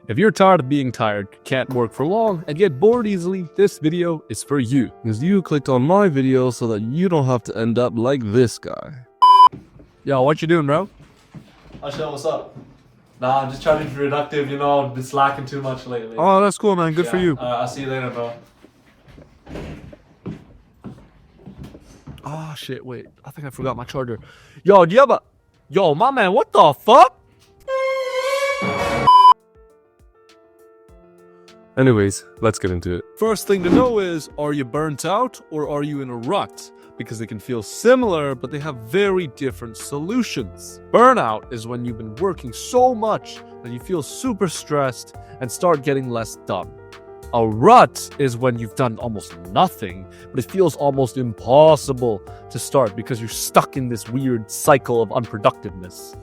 If you're tired of being tired, can't work for long, and get bored easily, this video is for you. Because you clicked on my video so that you don't have to end up like this guy. Yo, what you doing, bro? Ashel, what's up? Nah, I'm just trying to be productive, you know, I've been slacking too much lately. Oh, that's cool, man. Good for you. I'll see you later, bro. Oh, shit, wait. I think I forgot my charger. Yo, do you have a... Yo, my man, what the fuck? Anyways, let's get into it. First thing to know is, are you burnt out or are you in a rut? Because they can feel similar, but they have very different solutions. Burnout is when you've been working so much that you feel super stressed and start getting less done. A rut is when you've done almost nothing, but it feels almost impossible to start because you're stuck in this weird cycle of unproductiveness.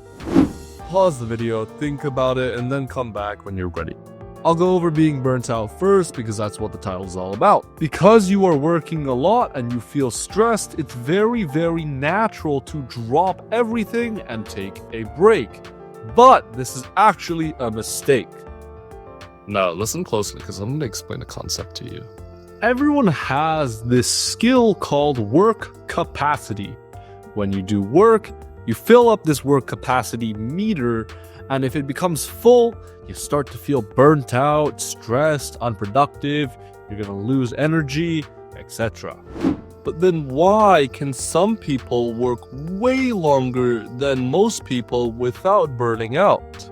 Pause the video, think about it, and then come back when you're ready. I'll go over being burnt out first because that's what the title is all about. Because you are working a lot and you feel stressed, it's very, very natural to drop everything and take a break. But this is actually a mistake. Now, listen closely because I'm going to explain a concept to you. Everyone has this skill called work capacity. When you do work, you fill up this work capacity meter, and if it becomes full, you start to feel burnt out, stressed, unproductive, you're gonna lose energy, etc. But then why can some people work way longer than most people without burning out?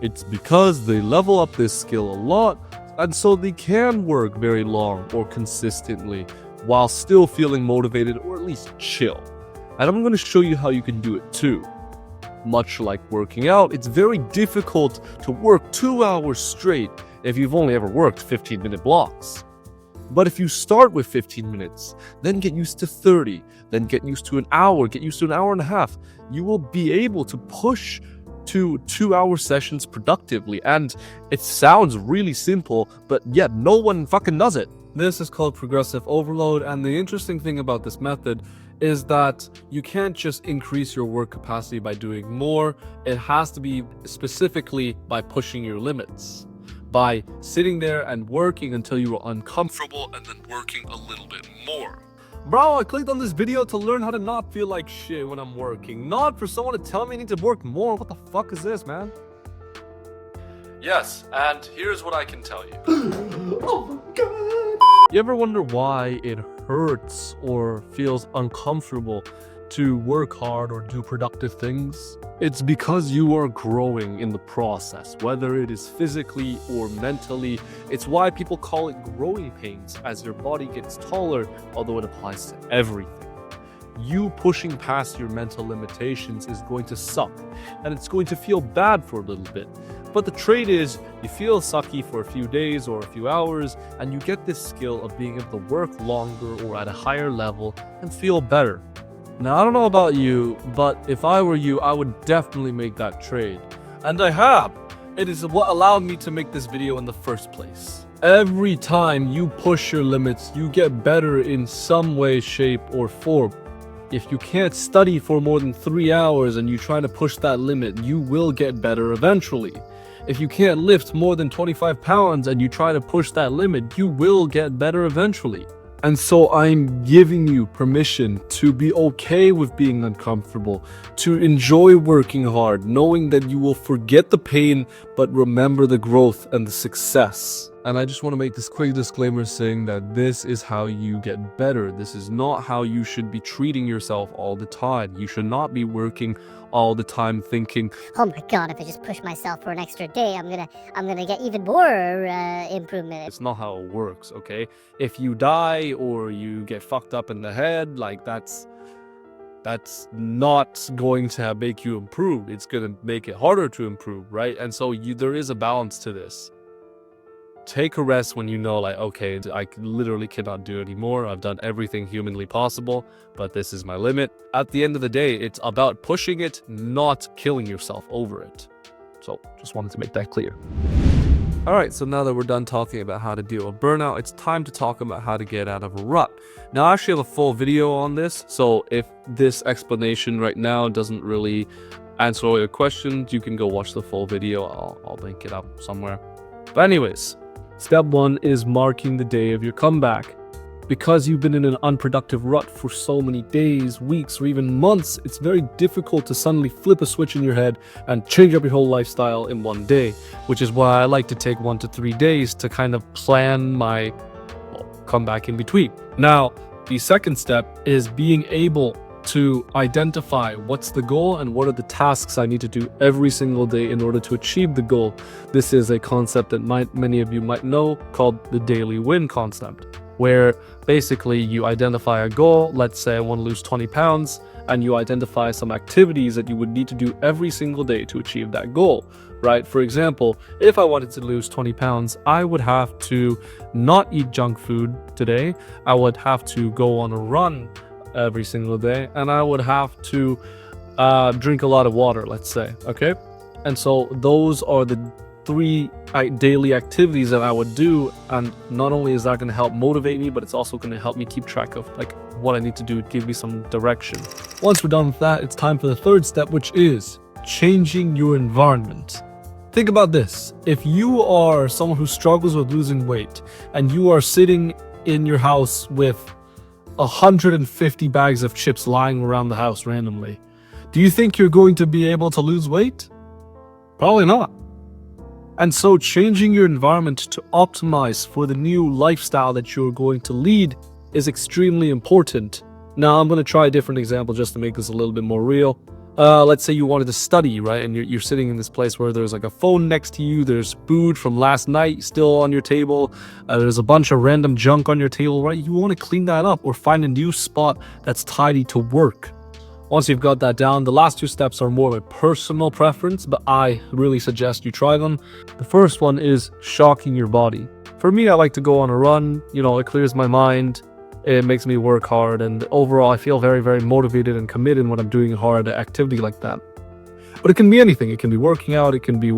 It's because they level up this skill a lot, and so they can work very long or consistently while still feeling motivated or at least chill. And I'm gonna show you how you can do it too. Much like working out, it's very difficult to work 2 hours straight if you've only ever worked 15-minute blocks. But if you start with 15 minutes, then get used to 30, then get used to an hour, get used to an hour and a half, you will be able to push to 2-hour sessions productively. And it sounds really simple, but yet no one fucking does it. This is called progressive overload, and the interesting thing about this method is that you can't just increase your work capacity by doing more. It has to be specifically by pushing your limits, by sitting there and working until you are uncomfortable and then working a little bit more. Bro, I clicked on this video to learn how to not feel like shit when I'm working, not for someone to tell me I need to work more. What the fuck is this, man? Yes, and here's what I can tell you. Oh my god! You ever wonder why it hurts or feels uncomfortable to work hard or do productive things? It's because you are growing in the process, whether it is physically or mentally. It's why people call it growing pains as your body gets taller, although it applies to everything. You pushing past your mental limitations is going to suck, and it's going to feel bad for a little bit. But the trade is, you feel sucky for a few days or a few hours, and you get this skill of being able to work longer or at a higher level and feel better. Now, I don't know about you, but if I were you, I would definitely make that trade. And I have. It is what allowed me to make this video in the first place. Every time you push your limits, you get better in some way, shape, or form. If you can't study for more than 3 hours and you try to push that limit, you will get better eventually. If you can't lift more than 25 pounds and you try to push that limit, you will get better eventually. And so I'm giving you permission to be okay with being uncomfortable, to enjoy working hard, knowing that you will forget the pain, but remember the growth and the success. And I just want to make this quick disclaimer saying that this is how you get better. This is not how you should be treating yourself all the time. You should not be working all the time thinking, oh my god, if I just push myself for an extra day, I'm gonna get even more improvement. It's not how it works, okay? If you die or you get fucked up in the head, like that's not going to make you improve. It's gonna make it harder to improve, right? And so there is a balance to this. Take a rest when you know, like, okay, I literally cannot do anymore. I've done everything humanly possible, but this is my limit. At the end of the day, it's about pushing it, not killing yourself over it. So just wanted to make that clear. alright, so now that we're done talking about how to deal with burnout, it's time to talk about how to get out of a rut. Now, I actually have a full video on this, so if this explanation right now doesn't really answer all your questions, you can go watch the full video. I'll link it up somewhere. But anyways, step 1 is marking the day of your comeback. Because you've been in an unproductive rut for so many days, weeks, or even months, it's very difficult to suddenly flip a switch in your head and change up your whole lifestyle in one day, which is why I like to take 1 to 3 days to kind of plan my comeback in between. Now, the second step is being able to identify what's the goal and what are the tasks I need to do every single day in order to achieve the goal. This is a concept that many of you might know called the daily win concept, where basically you identify a goal. Let's say I want to lose 20 pounds, and you identify some activities that you would need to do every single day to achieve that goal, right? For example, if I wanted to lose 20 pounds, I would have to not eat junk food today. I would have to go on a run every single day, and I would have to drink a lot of water, let's say, okay? And so those are the 3 daily activities that I would do, and not only is that going to help motivate me, but it's also going to help me keep track of like what I need to do, give me some direction. Once we're done with that, it's time for the third step, which is changing your environment. Think about this. If you are someone who struggles with losing weight and you are sitting in your house with 150 bags of chips lying around the house randomly, do you think you're going to be able to lose weight? Probably not. And so changing your environment to optimize for the new lifestyle that you're going to lead is extremely important. Now, I'm going to try a different example just to make this a little bit more real. Let's say you wanted to study, right? And you're sitting in this place where there's like a phone next to you, there's food from last night still on your table, there's a bunch of random junk on your table, right? You want to clean that up or find a new spot that's tidy to work. Once you've got that down, the last 2 steps are more of a personal preference, but I really suggest you try them. The first one is shocking your body. For me, I like to go on a run. You know, it clears my mind. It makes me work hard, and overall I feel very, very motivated and committed when I'm doing a hard activity like that. But it can be anything. It can be working out, it can be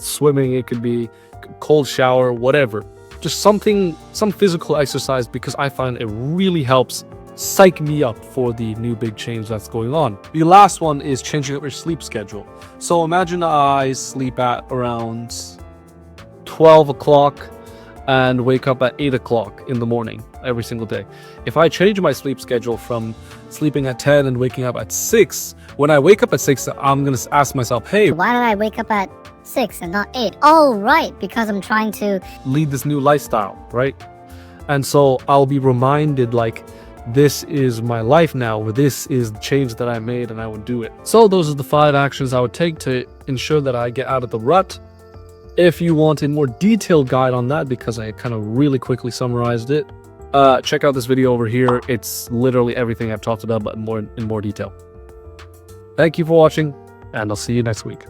swimming, it could be cold shower, whatever. Just some physical exercise, because I find it really helps psych me up for the new big change that's going on. The last one is changing up your sleep schedule. So imagine I sleep at around 12 o'clock and wake up at 8 o'clock in the morning every single day. If I change my sleep schedule from sleeping at 10 and waking up at 6, when I wake up at 6, I'm going to ask myself, hey, Why don't I wake up at 6 and not 8? Oh, right, because I'm trying to lead this new lifestyle, right? And so I'll be reminded, like, this is my life now, or this is the change that I made, and I would do it. So those are the 5 actions I would take to ensure that I get out of the rut. If you want a more detailed guide on that, because I kind of really quickly summarized it, check out this video over here. It's literally everything I've talked about, but in more detail. Thank you for watching, and I'll see you next week.